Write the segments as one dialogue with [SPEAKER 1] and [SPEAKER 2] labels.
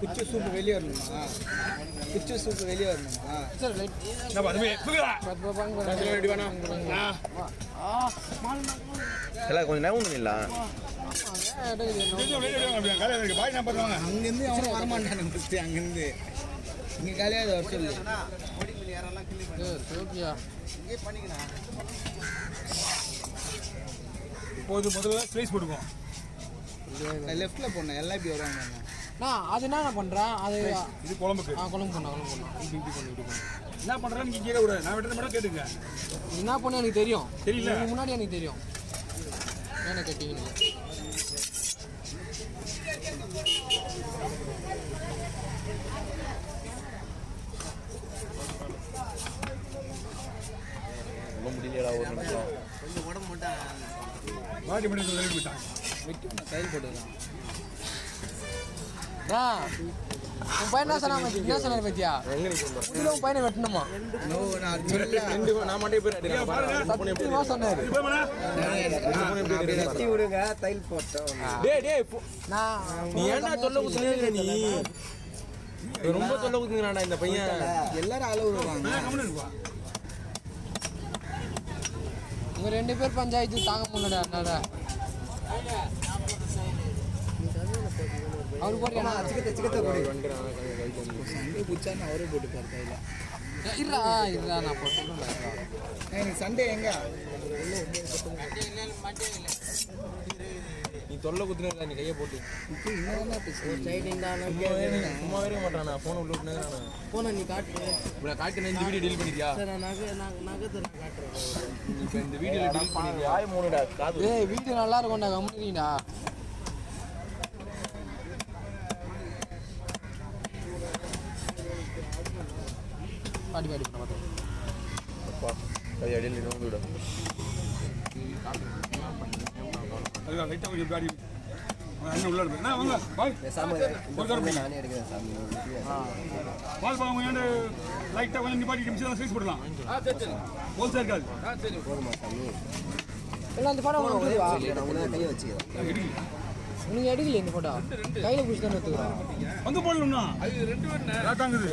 [SPEAKER 1] குச்சி சூப்பு வெளியே வரணுமா? குச்சி சூப்பு வெளியே வரணுமா?
[SPEAKER 2] எல்லாம் கொஞ்சம் நேரம் இல்லை
[SPEAKER 1] அங்கேருந்து அவன் வரமாட்டானுங்க ஃபஸ்ட்டு அங்கேருந்து இங்கே காலியாக வர சொல்லு.
[SPEAKER 3] இப்போது முதல்ல ஸ்லைஸ் போட்டுக்குவோம்.
[SPEAKER 1] லெஃப்ட்டில் போடணும் எல்லாம் இப்படி வருவாங்க.
[SPEAKER 4] அது என்ன பண்ணுறேன் அது
[SPEAKER 3] இது குழம்புக்கு
[SPEAKER 4] குழம்பு பண்ணலாம் இப்படி பண்ணி
[SPEAKER 3] என்ன பண்ணுறேன்னு நீங்கள் கேட்க கூடாது. நான் விட்டது மட்டும் கேட்டுங்க.
[SPEAKER 4] என்ன பண்ண எனக்கு தெரியும்.
[SPEAKER 3] தெரியல
[SPEAKER 4] முன்னாடி எனக்கு தெரியும். என்ன கேட்டீங்க?
[SPEAKER 2] ரொம்ப முடியலடா ஒரு நிமிஷம்.
[SPEAKER 1] கொஞ்சம் உடம்பு மட்டும்
[SPEAKER 3] வாட்டி பண்ணி வெளியே போயிட்டான்.
[SPEAKER 1] வெட்டி கையில் போட்டுக்கலாம்.
[SPEAKER 4] உன் பையன் என்ன சொன்னாங்க பத்தியா? உன் பையனை வெட்டணுமா?
[SPEAKER 2] நான் மட்டும் போய்
[SPEAKER 4] சத்தியமா சொன்னாரு.
[SPEAKER 1] விடுங்க தையல் போட்டோம்.
[SPEAKER 2] நீ ஏன்டா தொல்லை குத்துனே? நீ ரொம்ப தொல்லை குத்துங்கிறான்டா இந்த பையன்.
[SPEAKER 1] எல்லாரும் அளவு விடுவாங்க.
[SPEAKER 4] இவங்க 2 பேர் பஞ்சாயத்து தாங்க முடியல. அதனால அவரு போட்டு
[SPEAKER 1] சண்டே பிடிச்சான்னு அவரே போட்டுப்பார் கையில்.
[SPEAKER 4] இருடா நான் போட்டு
[SPEAKER 1] எனக்கு சண்டே எங்க
[SPEAKER 2] நீ தொல்லை குத்துனே நீ கையை போட்டு
[SPEAKER 4] சும்மா
[SPEAKER 2] வரவே மாட்டானா? போனை உள்ள விட்டுனாங்க.
[SPEAKER 4] போன நீ காட்டு
[SPEAKER 2] இவ்வளோ காட்டு இந்த வீடியோ டீல் பண்ணிட்டியா? இப்போ இந்த வீடியோ டீல் பண்ணிட்டியா? மூணுடா காது.
[SPEAKER 4] வீடியோ நல்லா இருக்கும்டா. கம்முனிடா. பாடி பார்த்தோம்.
[SPEAKER 2] அப்பா கை அடியில் நோந்து விட.
[SPEAKER 3] அதுதான் லைட்டாக கொஞ்சம் காடி அண்ணன் உள்ள இருப்பேன். வாங்க பாய் நானே எடுக்கிறேன் சாமி. பால் பாவம் ஏண்டு லைட்டாக கொஞ்சம் நிப்பாட்டி மிஷின் சைஸ் போடலாம். போல் சார் இருக்காது.
[SPEAKER 1] போதுமா சாமி?
[SPEAKER 4] எல்லாம் அந்த படம்
[SPEAKER 1] கையை வச்சுக்கிறேன்.
[SPEAKER 4] நீங்க எடுக்கல இந்த போட்டோ கையில பிடிச்சி தான் எடுத்துக்கிறோம்.
[SPEAKER 3] அங்க போடணும்னா அது 2 பேர் தாங்குது.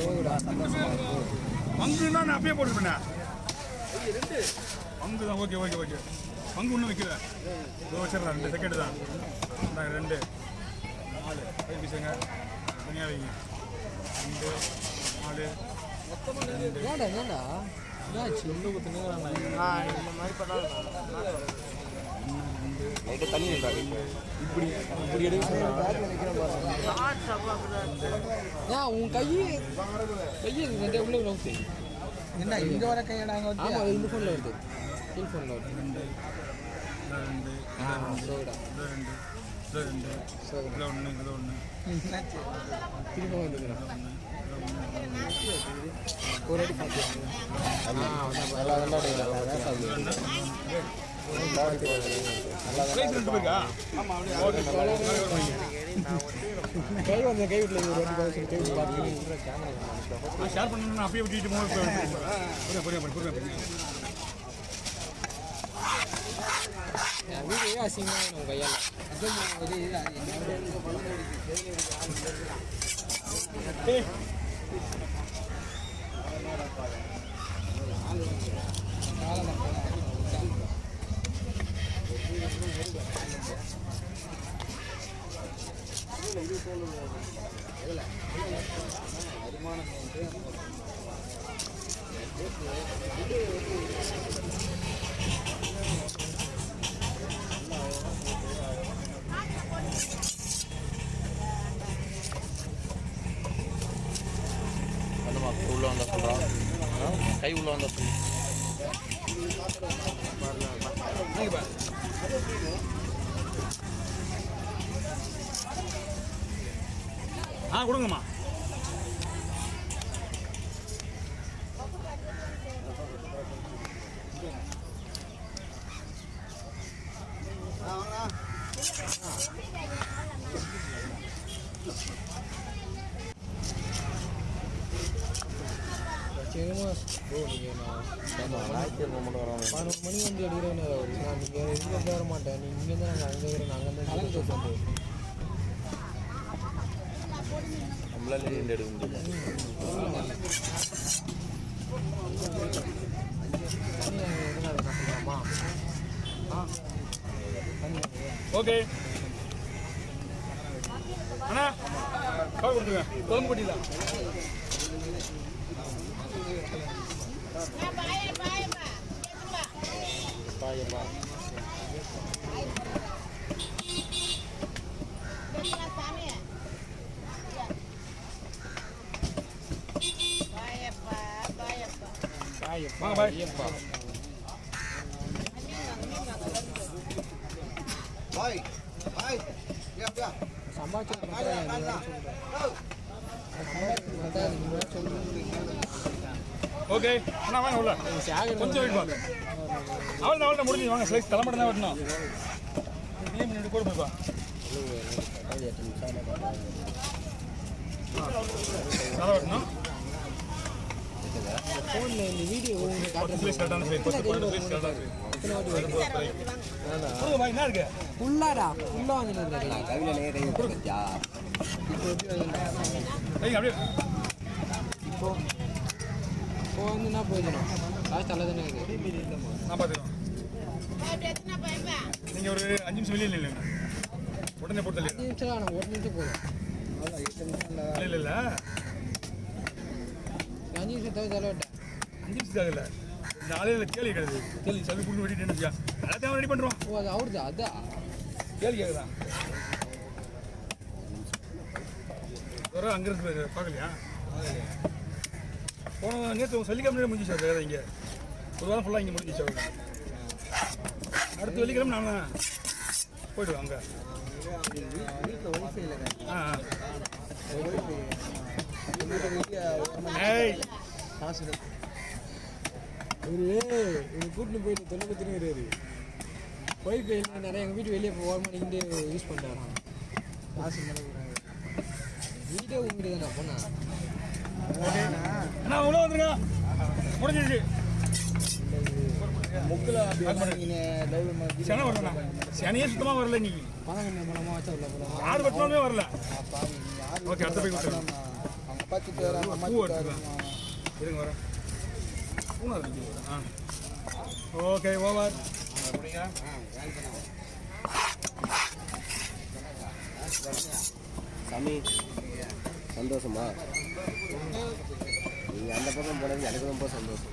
[SPEAKER 3] பங்குன்னா நான் அப்படியே போட்டுருப்பேன். பங்கு தான். Okay okay okay. பங்கு ஒன்றும் வைக்கல. வச்சிடலாம். 2 செகண்ட் தான். 2 4 5 பீஸுங்க தனியாக வைங்க. 2 4
[SPEAKER 4] ஏன்டா ஏன்டா
[SPEAKER 2] சொல்லு குத்துனுங்கிறான்.
[SPEAKER 4] இந்த மாதிரி பண்ணாலும்
[SPEAKER 2] தண்ணி இப்படி இப்படி எடுக்க
[SPEAKER 4] உன் கையை உள்ள நோக்கு.
[SPEAKER 1] என்ன இங்கே வர கையிடாங்க?
[SPEAKER 4] ஆமாம் இந்த ஃபோனில் வருது. கீழ் ஃபோனில் வருது.
[SPEAKER 3] 2
[SPEAKER 4] திரும்ப வந்துக்கிறேன். ஒரு அடி பார்த்து கை வந்து கை வீட்டில்
[SPEAKER 3] ஷேர் பண்ணணும்னா அப்படியே விட்டுட்டு
[SPEAKER 4] வீடியோ அசிங்கமாக நம்ம கையால்
[SPEAKER 2] உள்ள வந்தா சொல்கிறான். கை உள்ள வந்தா சொல்லு.
[SPEAKER 3] கொடுங்கம்மா.
[SPEAKER 4] சரிம்மா ப்ரோ நீங்கள் நான் 11 மணி வந்து எடுக்கிறேன்னு நான் நீங்கள் இதில் வர மாட்டேன். நீங்கள் இங்கே தான் நாங்கள் அங்கே இருக்கிறேன். நாங்கள் வந்து
[SPEAKER 2] நம்மளால எடுக்க முடியல.
[SPEAKER 3] ஓகே அண்ணா கால் கொடுத்துருங்க குழம்பு கொட்டிடலாம். வாங்க பாய்.
[SPEAKER 1] பாய் பாய் யா
[SPEAKER 3] ஓகே அண்ணா வாங்க உள்ள கொஞ்சம் வெயிட் பண்ணு. அவள் முடிஞ்சு வாங்க ஸ்லைஸ் தலைமட்டம் தான் வெட்டணும். கிளீன் பண்ணிட்டு கூட போய்ப்பா. தலை வெட்டணும்.
[SPEAKER 4] ஃபோனில் இந்த வீடியோ
[SPEAKER 3] ஸ்லைஸ் கரெக்டான ஸ்லைஸ் ஸ்லைஸ் கரெக்டாக என்ன இருக்கு
[SPEAKER 4] ஃபுல்லாடா ஃபுல்லாக வந்துட்டு
[SPEAKER 3] அப்படியே
[SPEAKER 4] இப்போ வந்து என்ன போயிடணும் லாஸ்ட் அல்ல தானே இருக்குது.
[SPEAKER 3] நான் பார்த்துக்கிறோம். நீங்கள் ஒரு 5 நிமிஷம் வெளியே இல்லைங்க உடனே போட்டு
[SPEAKER 4] 5 நிமிஷம் ஆனால் 1 நிமிஷம் போதும்.
[SPEAKER 3] இல்லை
[SPEAKER 4] 5 நிமிஷம் தவிர தலைவிட்டேன்.
[SPEAKER 3] 5 நிமிஷத்துக்காக இல்லை நாளையில கேள்வி கிடையாது. கேள்வி சவி புண்ணு வெட்டிட்டு வச்சுக்கா எல்லாத்தையும் ரெடி பண்ணுறோம்.
[SPEAKER 4] ஓ அது அவருது அதான்
[SPEAKER 3] கேள்வி கேட்குதான் ஒரு அங்கே இருக்கு பார்க்கலையா போன நேற்று வெள்ளிக்கிழமை முடிஞ்சிச்சு வேறு இங்கே ஒரு வாரம் ஃபுல்லாக இங்கே முடிஞ்சிச்சு அவங்க. அடுத்த வெள்ளிக்கிழமை நான் போய்டுவேன் அங்கே. ஏய்
[SPEAKER 4] இவர் கூட்டின்னு போயிட்டு தொலைக்கு திரும்புறாரு. ஒய்ஃபை இல்லை நிறைய எங்கள் வீட்டு வெளியே போக மணிக்கிட்டு யூஸ் பண்ணுறாங்க. காசு மேலே வீடியோ உங்ககிட்ட தான் போனேன்.
[SPEAKER 3] அண்ணா உள்ள வந்துருங்க முடிஞ்சிச்சு. சனை வரலண்ணா சனையே சுத்தமாக வரல இன்னைக்கு.
[SPEAKER 4] பணம் மூலமாக வச்சா உள்ள போகலாம்.
[SPEAKER 3] 6 பட்டமே வரல. ஓகே அடுத்த போய் கொடுத்துருங்க. பூ எடுத்துக்கலாம் இருங்க வரேன். பூனா இருக்கு. Okay over.
[SPEAKER 5] சாமி சந்தோஷமா நீங்கள் அந்த பக்கம் போனது எனக்கு ரொம்ப சந்தோஷம்.